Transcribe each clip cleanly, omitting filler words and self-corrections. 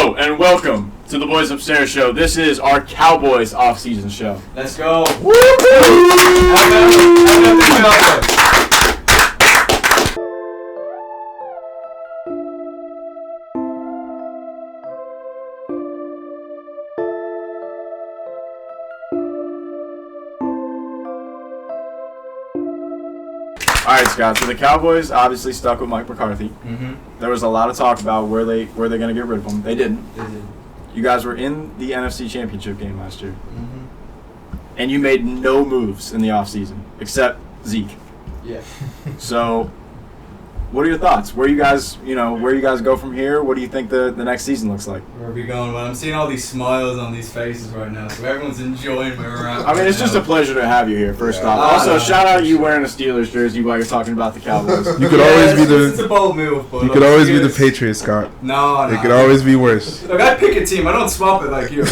Hello and welcome to the Boys Upstairs show. This is our Cowboys off-season show. Let's go. Alright, Scott, so the Cowboys obviously stuck with Mike McCarthy. Mm-hmm. There was a lot of talk about where they're going to get rid of him. They didn't. They did. You guys were in the NFC Championship game last year. Mm-hmm. And you made no moves in the offseason except Zeke. Yeah. So, what are your thoughts? Where you guys go from here? What do you think the next season looks like? Where are we going? Well, I'm seeing all these smiles on these faces right now, so everyone's enjoying where we're at. I mean, it's just a pleasure to have you here, first off. Also, shout out you wearing a Steelers jersey while you're talking about the Cowboys. You could always be It's a bold move, but you could always be the Patriots, Scott. No. It could always be worse. Look, I pick a team. I don't swap it like you.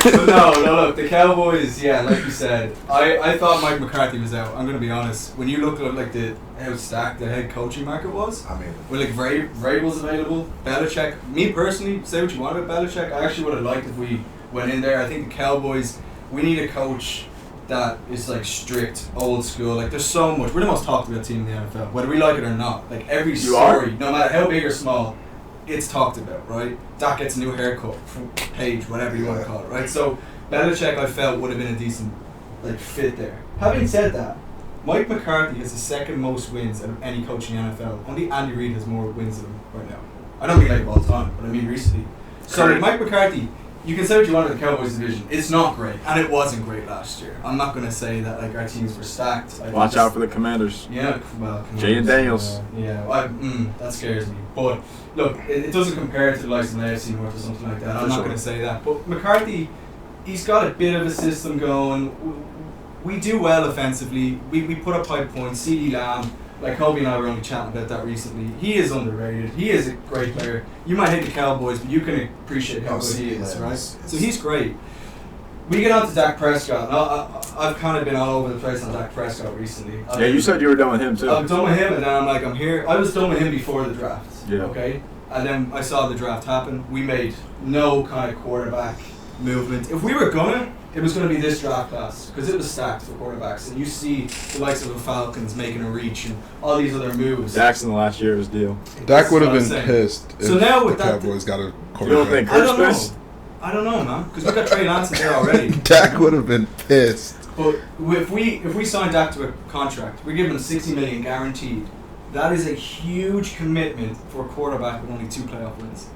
But no, look, the Cowboys, yeah, like you said, I thought Mike McCarthy was out. I'm going to be honest. When you look at like how stacked the head coaching market was, I mean, with like Vrabel's available, Belichick, me personally, say what you want about Belichick, I actually would have liked if we went in there. I think the Cowboys, we need a coach that is like strict, old school. Like there's so much. We're the most talked about team in the NFL, whether we like it or not. Like every story, no matter how big or small, it's talked about, right? Dak gets a new haircut, Page, whatever you want to call it, right? So Belichick, I felt, would have been a decent fit there. Having said that, Mike McCarthy has the second most wins out of any coach in the NFL. Only Andy Reid has more wins than him right now. I don't mean like all time, but I mean recently. So Mike McCarthy, you can say what you want of the Cowboys division. It's not great, and it wasn't great last year. I'm not going to say that like our teams were stacked. Watch out for the Commanders. Yeah, well, Jay and Daniels. That scares me. But look, it doesn't compare to the likes of the AFC North or something like that. I'm not going to say that. But McCarthy, he's got a bit of a system going. We do well offensively. We put up high points. CeeDee Lamb, like Coby and I were only chatting about that recently. He is underrated. He is a great player. You might hate the Cowboys, but you can appreciate how good he is, right? So he's great. We get on to Dak Prescott. I've kind of been all over the place on Dak Prescott recently. Yeah, you said you were done with him too. I'm done with him, and then I'm here. I was done with him before the draft. Yeah. Okay? And then I saw the draft happen. We made no kind of quarterback movement. If we were gonna, it was going to be this draft class because it was stacked for quarterbacks. And you see the likes of the Falcons making a reach and all these other moves. Dak's in the last year of his deal. Dak would have been pissed if now with the Cowboys got a quarterback. You don't think Kurt's pissed? I don't know, man. Because we got Trey Lance in there already. Dak would have been pissed. But if we sign Dak to a contract, we're giving him $60 million guaranteed. That is a huge commitment for a quarterback with only 2 playoff wins.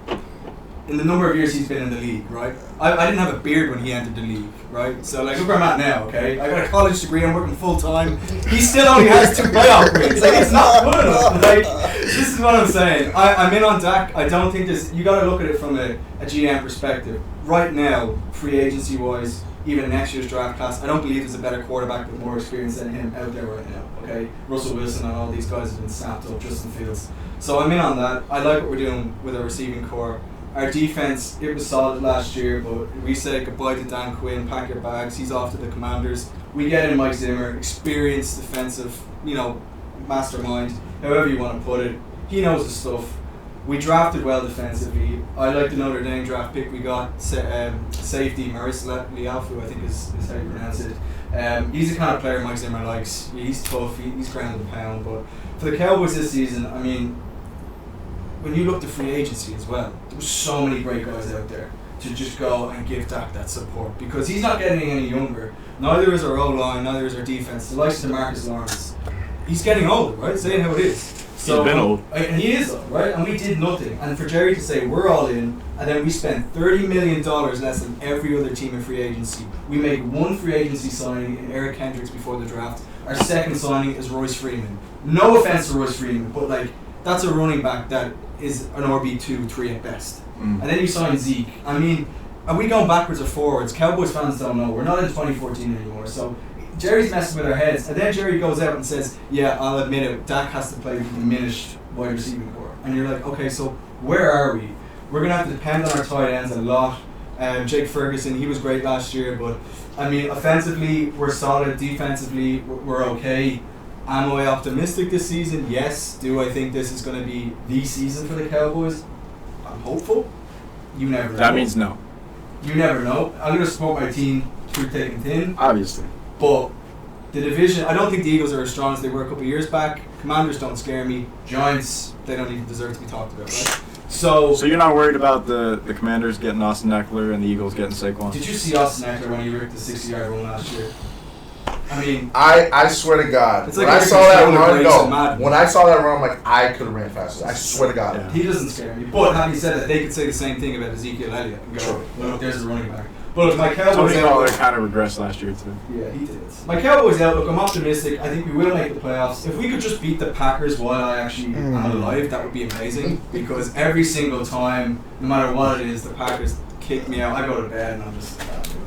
In the number of years he's been in the league, right? I didn't have a beard when he entered the league, right? So, like, look where I'm at now, okay? I got a college degree, I'm working full-time. He still only has 2 playoff wins. Like, it's not good enough. Like, this is what I'm saying. I'm in on Dak. I don't think this... You got to look at it from a GM perspective. Right now, free agency-wise, even next year's draft class, I don't believe there's a better quarterback with more experience than him out there right now, okay? Russell Wilson and all these guys have been snapped up, Justin Fields. So I'm in on that. I like what we're doing with our receiving core. Our defense, it was solid last year, but we say goodbye to Dan Quinn, pack your bags, he's off to the Commanders. We get in Mike Zimmer, experienced defensive, mastermind, however you want to put it. He knows his stuff. We drafted well defensively. I like the Notre Dame draft pick we got, safety Maurice Liafu, I think is how you pronounce it. He's the kind of player Mike Zimmer likes. He's tough, he's ground and pound, but for the Cowboys this season, I mean, when you look to free agency as well, there were so many great guys out there to just go and give Dak that support because he's not getting any younger. Neither is our O-line, neither is our defense. The likes of Marcus Lawrence. He's getting older, right? Saying how it is. So, he's been old. And he is old, right? And we did nothing. And for Jerry to say we're all in, and then we spent $30 million less than every other team in free agency. We made one free agency signing in Eric Hendricks before the draft. Our second signing is Royce Freeman. No offense to Royce Freeman, but like that's a running back that is an RB2, 3 at best. And then you sign Zeke. I mean, are we going backwards or forwards? Cowboys fans don't know. We're not in 2014 anymore. So Jerry's messing with our heads. And then Jerry goes out and says, yeah, I'll admit it, Dak has to play with diminished wide receiving core. And you're like, okay, so where are we? We're going to have to depend on our tight ends a lot. Jake Ferguson, he was great last year. But, I mean, offensively, we're solid. Defensively, we're okay. Am I optimistic this season? Yes. Do I think this is going to be the season for the Cowboys? I'm hopeful. You never know. That means no. You never know. I'm going to support my team through thick and thin. Obviously. But the division, I don't think the Eagles are as strong as they were a couple of years back. Commanders don't scare me. Giants, they don't even deserve to be talked about, right? So you're not worried about the Commanders getting Austin Eckler and the Eagles getting Saquon? Did you see Austin Eckler when he ripped the 60-yard run last year? I mean, I swear to God, it's like when I every saw that controller run, breaks in Madden. when I saw that run, I'm like, I could have ran faster. I swear to God. Yeah. He doesn't scare me. But having said that, they could say the same thing about Ezekiel Elliott and go, Sure. well, look, there's a running back. But look, my Cowboys Tony Pollard outlook, kind of regressed last year too. yeah, he did. My Cowboys outlook, I'm optimistic. I think we will make the playoffs. If we could just beat the Packers while I actually am alive, that would be amazing. Because every single time, no matter what it is, the Packers kick me out. I go to bed and I'm just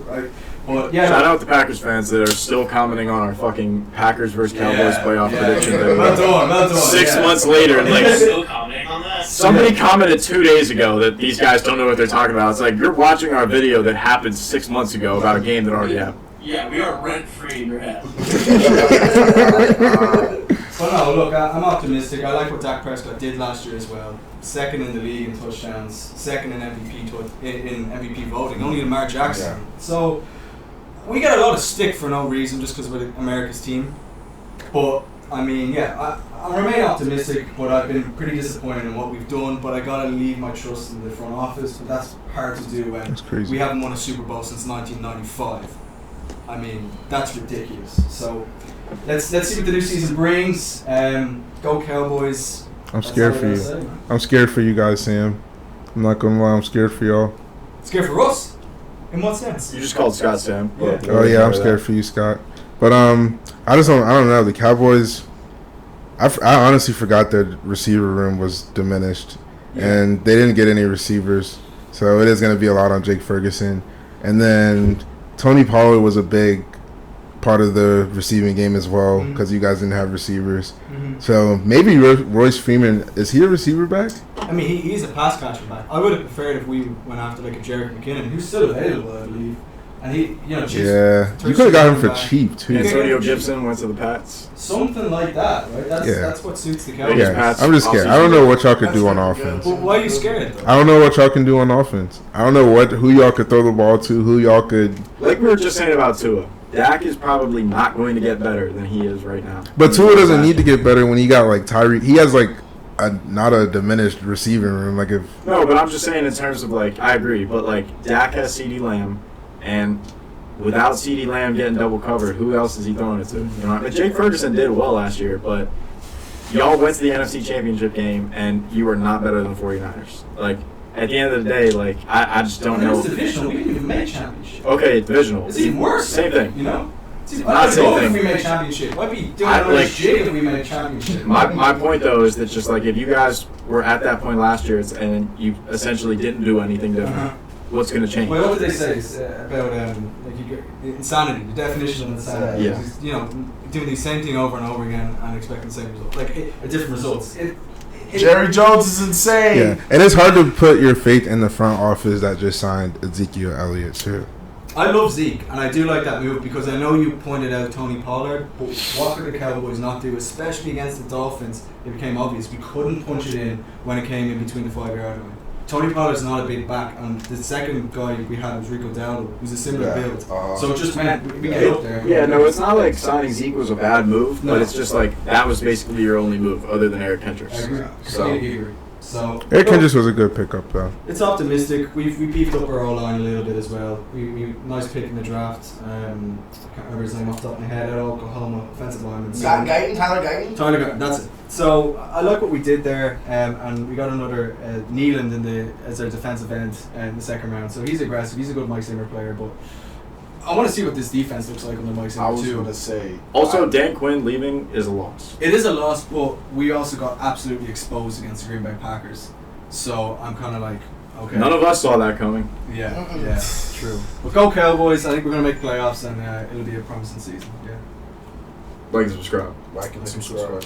right. But yeah, Shout out to Packers fans that are still commenting on our fucking Packers versus Cowboys playoff prediction. Well done. 6 months later, and like Still commenting on that? somebody commented 2 days ago that these guys don't know what they're talking about. It's like you're watching our video that happened 6 months ago about a game that already happened. Yeah, we are rent-free in your head. But no, look, I'm optimistic. I like what Dak Prescott did last year as well. Second in the league in touchdowns, second in MVP voting, only Lamar Jackson. Yeah. So we get a lot of stick for no reason just because we're America's team. But I mean, yeah, I remain optimistic, but I've been pretty disappointed in what we've done. But I gotta leave my trust in the front office. But that's hard to do when That's crazy. we haven't won a Super Bowl since 1995. I mean, that's ridiculous. So let's see what the new season brings. Go Cowboys. I'm That's scared all I for gotta you. say, man. I'm scared for you guys, Sam. I'm not gonna lie, I'm scared for y'all. Scared for us? In what sense? You just called Scott Sam. Yeah. Oh yeah, I'm scared for you, Scott. But I don't know. The Cowboys. I honestly forgot their receiver room was diminished, and they didn't get any receivers, so it is going to be a lot on Jake Ferguson. And then Tony Pollard was a big part of the receiving game as well because you guys didn't have receivers. Mm-hmm. So maybe Royce Freeman, is he a receiver back? I mean, he's a pass catcher back. I would have preferred if we went after like a Jarek McKinnon, who's still available, I believe. And he, just Yeah, you could have got him for back. cheap too. Antonio Gibson went to the Pats. Something like that, right? That's what suits the Cowboys. Yeah. Yeah, I'm just scared. I don't know what y'all could do on offense. But why are you scared though? I don't know what y'all can do on offense. I don't know who y'all could throw the ball to, who y'all could. Like we were just saying about Tua. Dak is probably not going to get better than he is right now. But Tua doesn't need to get better when he got like Tyreek. He has like not a diminished receiving room. Like if No, but I'm just saying in terms of like I agree, but like Dak has CeeDee Lamb, and without CeeDee Lamb getting double covered, who else is he throwing it to? You know, Jake Ferguson did well last year, but y'all went to the NFC Championship game and you were not better than the 49ers. Like at the end of the day, like I just don't know. It's divisional. We didn't even make championship. Okay, it's divisional. It's even worse. Same thing. You know? Not same thing. If we made championship. I'd be doing I- another like- jig if we made championship. My point though is that just like if you guys were at that point last year and you essentially didn't do anything different, Uh-huh. what's going to change? Well, what did they say about insanity? The definition of insanity. Yeah. Is, doing the same thing over and over again and expecting the same result, like different results. Jerry Jones is insane. yeah, and it's hard to put your faith in the front office that just signed Ezekiel Elliott too. I love Zeke, and I do like that move because I know you pointed out Tony Pollard, but what could the Cowboys not do, especially against the Dolphins? It became obvious we couldn't punch it in when it came in between the 5-yard line. Tony Pollard's not a big back, and the second guy we had was Rico Dowdle, who's a similar build. So it just meant we get up there. Yeah, no, it's not like signing Zeke was a bad move, No. but it's just like that was basically your only move other than Eric I Kendricks. agree. So Completely agree. So Eric Kendricks was a good pickup though. it's optimistic. We beefed up our O-line a little bit as well. We nice pick in the draft. I can't remember his name off the top of my head at all. Oklahoma offensive lineman. Tyler Guyton? Tyler Guyton, that's it. So I like what we did there, and we got another Nealand as our defensive end in the second round. So he's aggressive. He's a good Mike Zimmer player, but I want to see what this defense looks like under Mike Zimmer I was too. going to say. Also, Dan Quinn leaving is a loss. It is a loss, but we also got absolutely exposed against the Green Bay Packers. So I'm kind of like, okay. None of us saw that coming. Yeah, true. But go Cowboys. I think we're going to make playoffs, and it'll be a promising season. Yeah. Like and subscribe. Like and subscribe.